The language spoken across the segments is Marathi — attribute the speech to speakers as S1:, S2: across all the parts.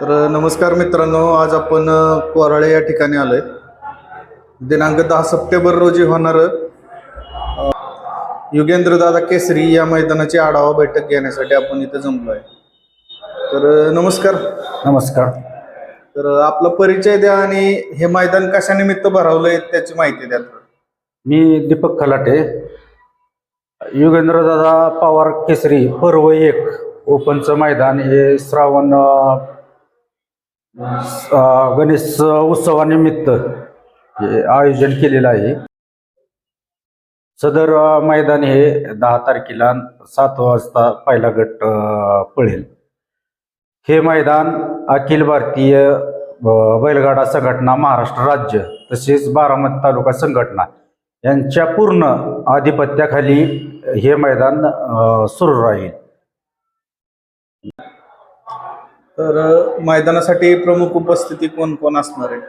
S1: तर नमस्कार मित्रांनो, आज आपण कोराळे या ठिकाणी आलोय. दिनांक 10 सप्टेंबर रोजी होणार युगेंद्रदादा केसरी या मैदानाची आढावा बैठक घेण्यासाठी आपण इथे जमलो आहे. तर नमस्कार.
S2: नमस्कार.
S1: तर आपला परिचय द्या आणि हे मैदान कशानिमित्त भरवलंय त्याची माहिती द्या.
S2: मी दीपक खलाटे. युगेंद्रदादा पवार केसरी पर्व 1 ओपनचं मैदान हे श्रावण गणेश उत्सवानिमित्त हे आयोजन केलेलं आहे. सदर मैदान हे 10 तारखेला 7 वाजता पहिला गट पळेल. हे मैदान अखिल भारतीय बैलगाडा संघटना महाराष्ट्र राज्य तसेच बारामती तालुका संघटना यांच्या पूर्ण आधिपत्याखाली हे मैदान सुरू राहील.
S1: तर मैदानासाठी प्रमुख उपस्थिती कोण कोण असणार आहे?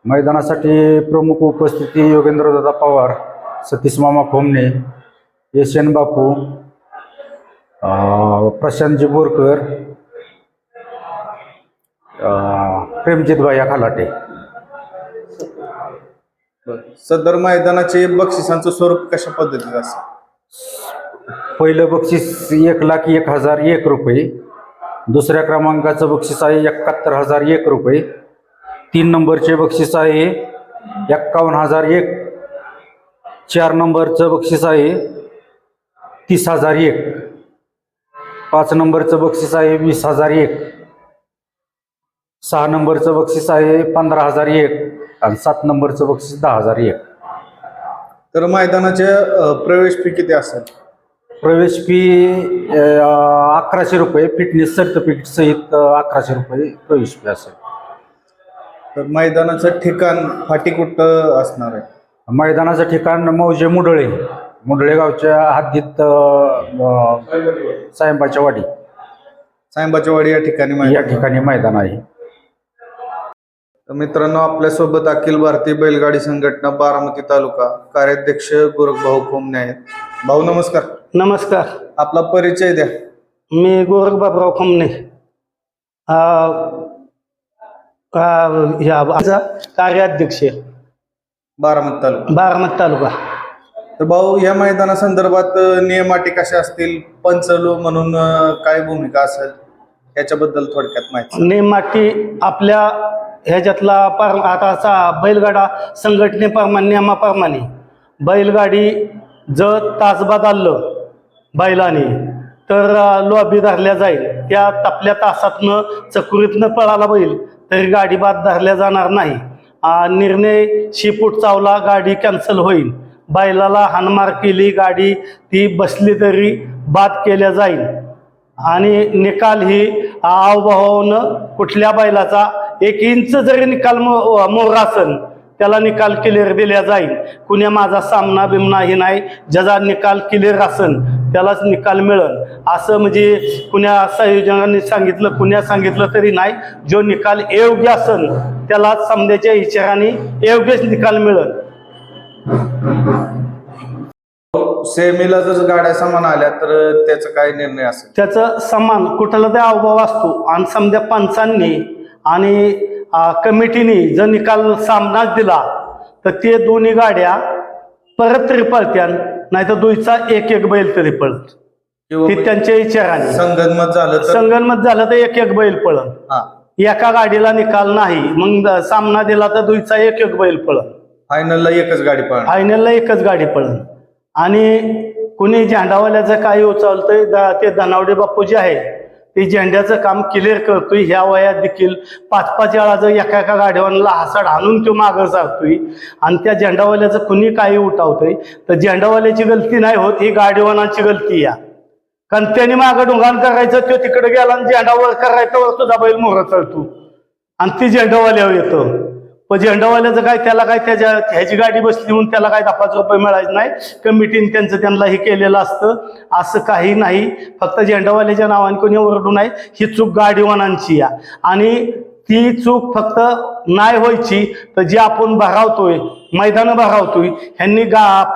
S2: मैदानासाठी प्रमुख उपस्थिती योगेंद्रदादा पवार, सतीश मामा खोमणे, यशन बापू, प्रशांतजी बोरकर, प्रेमजित भैया खलाटे.
S1: सदर मैदानाचे बक्षिसांचं स्वरूप कशा पद्धतीचं असेल?
S2: पहिलं बक्षीस 1,01,001 रुपये, दुसऱ्या क्रमांकाचं बक्षीस आहे 71,001 रुपये, 3 नंबरचे बक्षीस आहे 51,001, 4 नंबरचं बक्षीस आहे 30,001, 5 नंबरचं बक्षीस आहे 20,001, 6 नंबरचं बक्षीस आहे 15,001 आणि 7 नंबरचं बक्षीस 10,001.
S1: तर मैदानाचे प्रवेश फी किती असेल?
S2: प्रवेश फी 1100 रुपये, फिटनेस सर्टिफिकेट सहित 1100 रुपये प्रवेश फी असेल.
S1: तर मैदानाचं ठिकाण फाटी कुठं असणार आहे?
S2: मैदानाचं ठिकाण मौजे मुडळे गावच्या हद्दीत सायंबाच्या वाडी या ठिकाणी मैदान आहे.
S1: तर मित्रांनो, आपल्यासोबत अखिल भारतीय बैलगाडी संघटना बारामती तालुका कार्याध्यक्ष गोरखभाऊ खोमणे आहेत. भाऊ नमस्कार.
S3: नमस्कार.
S1: आपला परिचय द्या.
S3: मी गोरख बाबराव खोमणे, कार्याध्यक्ष बारामती तालुका.
S1: तर भाऊ, या मैदानासंदर्भात नियम अटी कशा असतील, पंचलो म्हणून काय भूमिका असेल याच्याबद्दल थोडक्यात माहिती.
S3: नियम अटी आपल्या ह्याच्यातला आताचा बैलगाडा संघटनेप्रमाणे नियमाप्रमाणे बैलगाडी जर तासबाद आलं बैलाने तर लॉबी धरल्या जाईल. त्या तपल्या तासातनं चकुरीतनं पळाला बैल तरी गाडी बाद धरल्या जाणार नाही. निर्णय शिपूट चावला गाडी कॅन्सल होईल. बैलाला हाणमार केली गाडी ती बसली तरी बाद केल्या जाईल. आणि निकाल ही आवभावानं कुठल्या बैलाचा 1 इंच जरी निकाल मोर असेल त्याला निकाल क्लिअर दिला जाईल. कुण्या माझा सामना बिमना ही नाही, ज्याचा निकाल क्लिअर असेल त्यालाच निकाल मिळेल असं म्हणजे कुण्या संयोजकांनी सांगितलं कुण्या सांगितलं तरी नाही. जो निकाल योग्य असेल त्याला समजायच्या इशाराने योग्यच निकाल मिळेल.
S1: सेमीला जर गाड्या समान आल्या तर त्याचा काय निर्णय असेल?
S3: त्याचं समान कुठला ते अवभाव असतो आणि समजा पंचांनी आणि कमिटीने जर निकाल सामनाच दिला तर ते दोन्ही गाड्या परत तरी पळत्या, नाही तर दुईचा 1-1 बैल तरी पळत. ते त्यांच्या विचाराने संगनमत झालं तर 1-1 बैल पळत. एका गाडीला निकाल नाही मग सामना दिला तर दुईचा 1-1 बैल पळत.
S1: फायनलला एकच गाडी पळत. आणि कुणी झेंडावाल्याचं काही उचलतंय ते धनावडे बापू जे आहे ते झेंड्याचं काम क्लिअर करतोय. ह्या वयात देखील 5-5 वेळा जर एका गाडीवाला हासाड आणून तो मागं सारतोय आणि त्या झेंडावाल्याचं कुणी काही उठावतंय तर झेंडावाल्याची गलती नाही होत, ही गाडीवानाची गलती या. कारण त्याने मागं ढुंगाण करायचं, तो तिकडे गेला आणि झेंडावर करायचं वर तुझा बैल मोहर चढतो आणि ती झेंडावाल्यावर येतं. पण झेंडावाल्याचं काय त्याला काय ह्याची गाडी बसली म्हणून त्याला काय 10-5 रुपये मिळायचे नाही. कमिटीने त्यांना हे केलेलं असतं. असं काही नाही, फक्त झेंडावाल्याच्या नावाने कोणी ओरडू नाही. ही चूक गाडीवानांची या आणि ती चूक फक्त नाही व्हायची तर जे आपण भरावतोय मैदानं भरावतोय ह्यांनी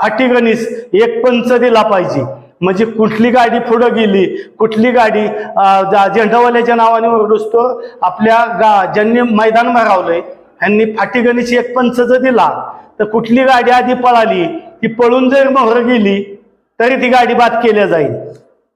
S1: फाटी गणिस 1 पंच दिला पाहिजे. म्हणजे कुठली गाडी पुढं गेली, कुठली गाडी झेंडावाल्याच्या नावाने ओरडूस तर आपल्या ज्यांनी मैदान भरावलंय ह्यांनी फाटी गणेश एक पंच जर दिला तर कुठली गाडी आधी पळाली ती पळून जर मोहर गेली तरी ती गाडी बाद केल्या जाईल.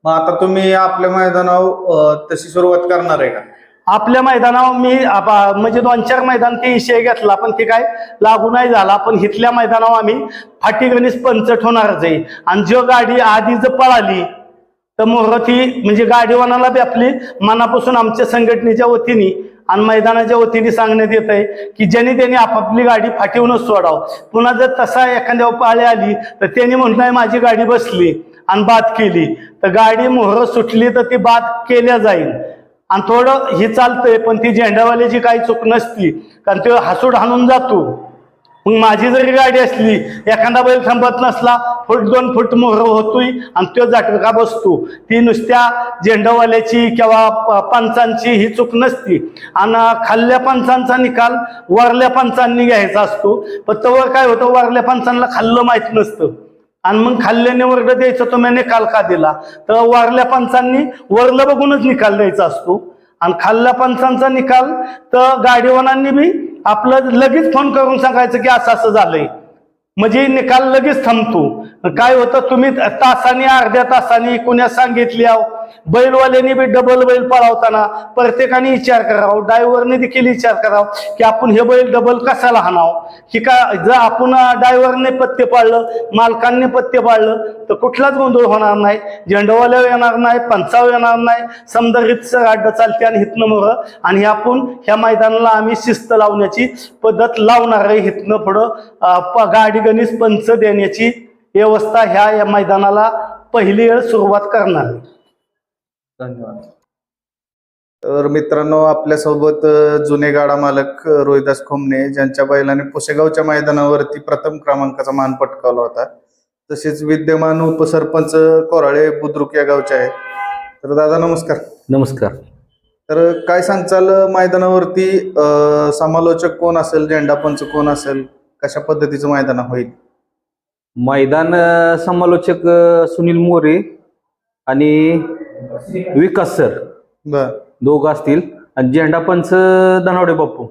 S4: मग आता तुम्ही आपल्या मैदानावर तशी सुरुवात करणार आहे का?
S1: आपल्या मैदानावर मी म्हणजे 2-4 मैदान ते विषय घेतला पण ते काय लागू नाही झाला. पण इथल्या मैदानावर आम्ही फाटी गणेश पंच ठेवणारच आहे. आणि जो गाडी आधी जर पळाली तर मोहर ती म्हणजे गाडीवानाला बी आपली मनापासून आमच्या संघटनेच्या वतीने आणि मैदानाच्या वतीने सांगण्यात येत आहे की ज्यांनी त्यांनी आपापली गाडी फाटीवूनच सोडावं. पुन्हा जर तसा एखाद्या पाळी आली तर त्यांनी म्हणताय माझी गाडी बसली आणि बाद केली तर गाडी मोहर सुटली तर ती बाद केल्या जाईल. आणि थोडं ही चालतंय पण ती झेंडावाल्याची काही चूक नसती कारण तो हासूड हाणून जातो. मग माझी जरी गाडी असली एखादा बैल थांबत नसला 1-2 फूट मोहर होतोय आणि तो झटका बसतो. ती नुसत्या झेंडावाल्याची किंवा पंचांची ही चूक नसती. आणि खाल्ल्या पंचांचा निकाल वरल्या पंचांनी घ्यायचा असतो. पण तवर काय होतं वरल्या पंचांना खाल्लं माहित नसतं आणि मग खाल्ल्याने वर्ग द्यायचं तुम्ही निकाल का दिला तर वरल्या पंचांनी वरलं बघूनच निकाल द्यायचा असतो. आणि खाल्ल्या पंचांचा निकाल तर गाडीवानांनी बी आपलं लगेच फोन करून सांगायचं की असं असं झालंय म्हणजे निकाल लगेच थांबतो. काय होतं तुम्ही तासाने अर्ध्या तासाने कुण्या सांगितली बैलवाल्यांनी बी डबल बैल पळवताना प्रत्येकाने विचार करावा, ड्रायव्हरने देखील विचार करावा की आपण हे बैल डबल कशाला हाणावं. की का जर आपण ड्रायव्हरने पत्ते पाळलं मालकांनी पत्ते पाळलं तर कुठलाच गोंधळ होणार नाही, झेंडवाल्या येणार नाही, पंचाव येणार नाही, समजा हितचं गाड्या चालते आणि हितनं मोहर. आणि आपण ह्या मैदानाला आम्ही शिस्त लावण्याची पद्धत लावणार आहे. हितनं पुढं गाडी गणेश पंच देण्याची व्यवस्था ह्या मैदानाला पहिली वेळ सुरुवात करणार आहे.
S4: धन्यवाद. तर मित्रांनो आपल्यासोबत जुने गाडा मालक रोहिदास खोमणे ज्यांच्या बैलाने पुसेगावच्या मैदानावरती प्रथम क्रमांकाचा मान पटकावला होता. तसेच विद्यमान उपसरपंच कोराळे बुद्रुक या गावचे आहेत. तर दादा नमस्कार.
S2: नमस्कार.
S4: तर काय सांगचाल मैदानावरती समालोचक कोण असेल, झेंडापंच कोण असेल, कशा पद्धतीचं मैदान होईल?
S5: मैदान समालोचक सुनील मोरे आणि विकास सर
S4: बर
S5: दोघं असतील आणि झेंडापंच धनावडे बाप्पू.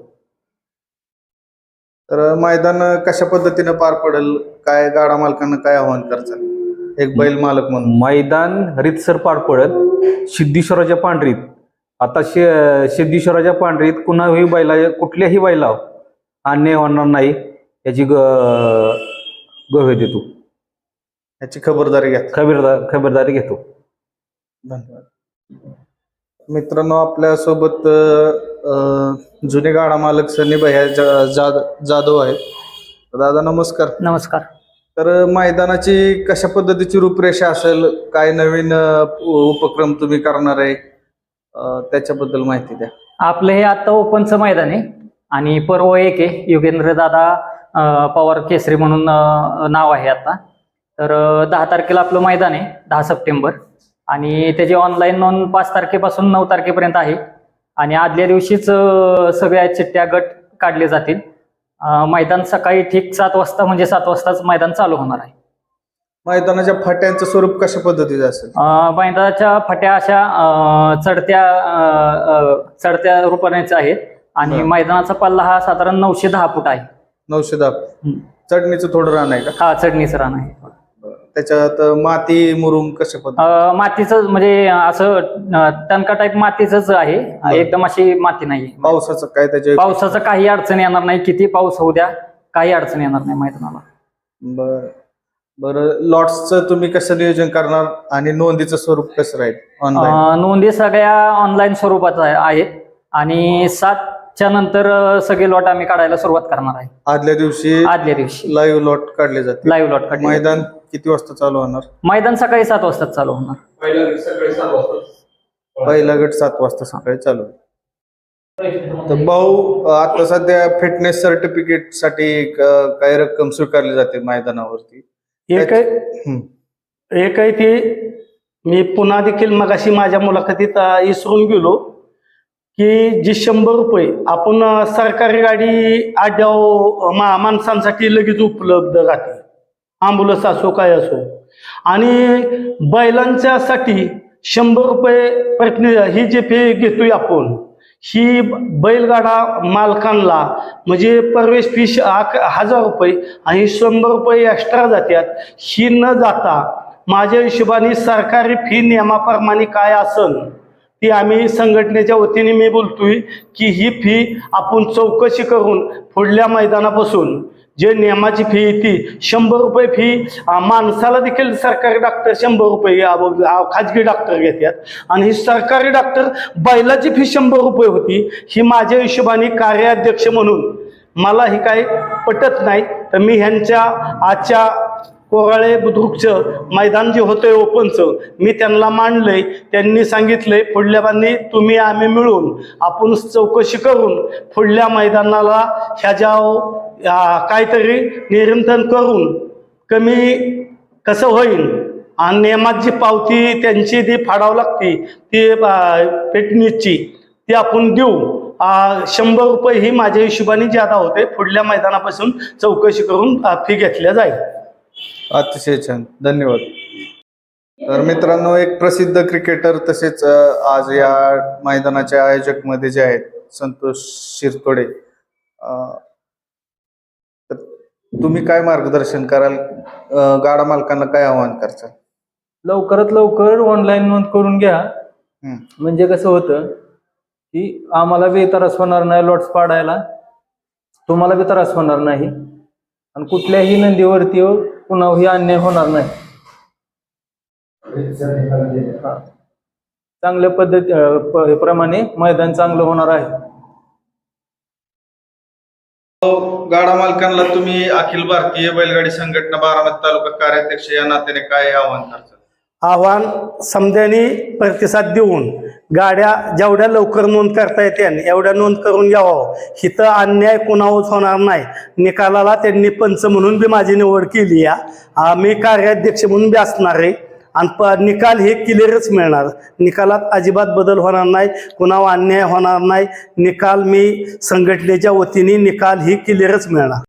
S4: तर मैदान कशा पद्धतीनं पार पडेल, काय गाडा मालकांना काय आव्हान करचाल एक बैल मालक म्हणून?
S5: मैदान रीतसर पार पडत सिद्धेश्वराच्या पांढरीत. आता सिद्धेश्वराच्या पांढरीत कुणाही बैला कुठल्याही बैला अन्याय होणार नाही याची गवाही देतो,
S4: याची खबरदारी घ्या.
S5: खबरदारी घेतो.
S4: धन्यवाद. मित्रांनो आपल्यासोबत जुने गाडा मालक सनी भैया जाधव आहेत. दादा नमस्कार.
S6: नमस्कार.
S4: तर मैदानाची कशा पद्धतीची रूपरेषा असेल, काय नवीन उपक्रम तुम्ही करणार आहे त्याच्याबद्दल माहिती द्या.
S6: आपलं हे आता ओपनचं मैदान आहे आणि पर्व 1 आहे. योगेंद्र दादा पवार केसरी म्हणून नाव आहे आता. तर 10 तारखेला आपलं मैदान आहे 10 सप्टेंबर आणि त्याची ऑनलाईन नोंद 5 तारखेपासून 9 तारखेपर्यंत आहे. आणि आदल्या दिवशीच सगळ्या चिठ्ठ्या गट काढले जातील. मैदान सकाळी ठीक 7 वाजता म्हणजे 7 वाजताच मैदान चालू होणार आहे.
S4: मैदानाच्या फाट्यांचं स्वरूप कशा पद्धतीचं असेल?
S6: मैदानाच्या फाट्या अशा चढत्या रूपानेच आहेत आणि मैदानाचा पल्ला हा साधारण 910 फूट आहे.
S4: 910. चढणीचं थोडं रान आहे का?
S6: हा चढणीचं रान आहे.
S4: त्याच्यात माती मुरुम कशा पद्धती?
S6: मातीच म्हणजे असं टणका टाईप मातीच आहे, एकदम अशी माती नाही.
S4: पावसाचं काय त्याच्या?
S6: पावसाचं काही अडचण येणार नाही, किती पाऊस होऊ द्या काही अडचण येणार नाही मैदानाला.
S4: बरं लॉट्सचं तुम्ही कसं नियोजन करणार आणि नोंदीचं स्वरूप कसं राहील? ऑनलाईन
S6: नोंदी सगळ्या ऑनलाईन स्वरूपात आहेत आणि 7च्या नंतर सगळे लॉट आम्ही काढायला सुरुवात करणार आहे.
S4: आदल्या दिवशी लाईव्ह लॉट काढले जाते.
S6: लाईव्ह लॉट काढले.
S4: मैदान किती वाजता चालू होणार?
S6: मैदान सकाळी 7 वाजता चालू होणार.
S4: पहिला गट 7 वाजता सकाळी चालू. तर भाऊ आता सध्या फिटनेस सर्टिफिकेट साठी काही रक्कम स्वीकारली जाते मैदानावरती?
S1: एक आहे ती मी पुन्हा देखील मगाशी माझ्या मुलाखतीत विसरून गेलो की जी 100 रुपये आपण सरकारी गाडी आड्याव माणसांसाठी लगेच उपलब्ध राहते, ॲम्ब्युलन्स असो काय असो.
S3: आणि बैलांच्यासाठी 100 रुपये ही जी फी घेतोय आपण, ही बैलगाडा मालकांना म्हणजे प्रवेश फी 1000 रुपये आणि 100 रुपये एक्स्ट्रा जातात. ही न जाता माझ्या हिशोबाने सरकारी फी नियमाप्रमाणे काय असन ती आम्ही संघटनेच्या वतीने मी बोलतोय की ही फी आपण चौकशी करून पुढल्या मैदानापासून जे नियमाची फी येते 100 रुपये फी माणसाला देखील सरकारी डॉक्टर 100 रुपये खाजगी डॉक्टर घेतात आणि ही सरकारी डॉक्टर बैलाची फी 100 रुपये होती. ही माझ्या हिशोबाने कार्याध्यक्ष म्हणून मला ही काही पटत नाही. तर मी ह्यांच्या आजच्या कोराळे बुद्रुकचं मैदान जे होतंय ओपनचं मी त्यांना मांडलंय. त्यांनी सांगितलंय पुढल्या बांधणी तुम्ही आम्ही मिळून आपण चौकशी करून पुढल्या मैदानाला ह्याच्या काहीतरी नियंत्रण करून कमी कसं होईल आणि नियमात जी पावती त्यांची ती फाडावं लागते ती फिटनेसची ती आपण देऊ. 100 रुपये ही माझ्या हिशोबाने ज्यादा होते. पुढल्या मैदानापासून चौकशी करून फी घेतल्या जाईल.
S4: अतिशय छान, धन्यवाद. तर मित्रांनो, एक प्रसिद्ध क्रिकेटर तसेच आज या मैदानाचे आयोजक मध्ये जे आहेत संतोष शिरतोडे, तर तुम्ही काय मार्गदर्शन कराल, गाडा मालकांना काय आवाहन करताल?
S7: लवकरात लवकर ऑनलाईन नोंद करून घ्या. म्हणजे कसं होतं की आम्हाला बी त्रास होणार नाही लॉट्स पाडायला, तुम्हाला बी त्रास होणार नाही आणि कुठल्याही नंदीवरती पुन्हा अन्याय होणार नाही. चांगल्या पद्धतीप्रमाणे मैदान चांगलं होणार आहे.
S4: गाडा मालकांना तुम्ही अखिल भारतीय बैलगाडी संघटना बारामती तालुका कार्याध्यक्ष या नात्याने काय आवाहन करताल?
S3: आव्हान समध्याने प्रतिसाद देऊन गाड्या जेवढ्या लवकर नोंद करता येते एवढ्या नोंद करून घ्यावं. हिथं अन्याय कुणावरच होणार नाही. निकालाला त्यांनी पंच म्हणून बी माझी निवड केली आहे. मी कार्याध्यक्ष म्हणून बी असणार आहे आणि निकाल हे क्लिअरच मिळणार. निकालात अजिबात बदल होणार नाही, कुणावर अन्याय होणार नाही. निकाल मी संघटनेच्या वतीने निकाल ही क्लिअरच मिळणार.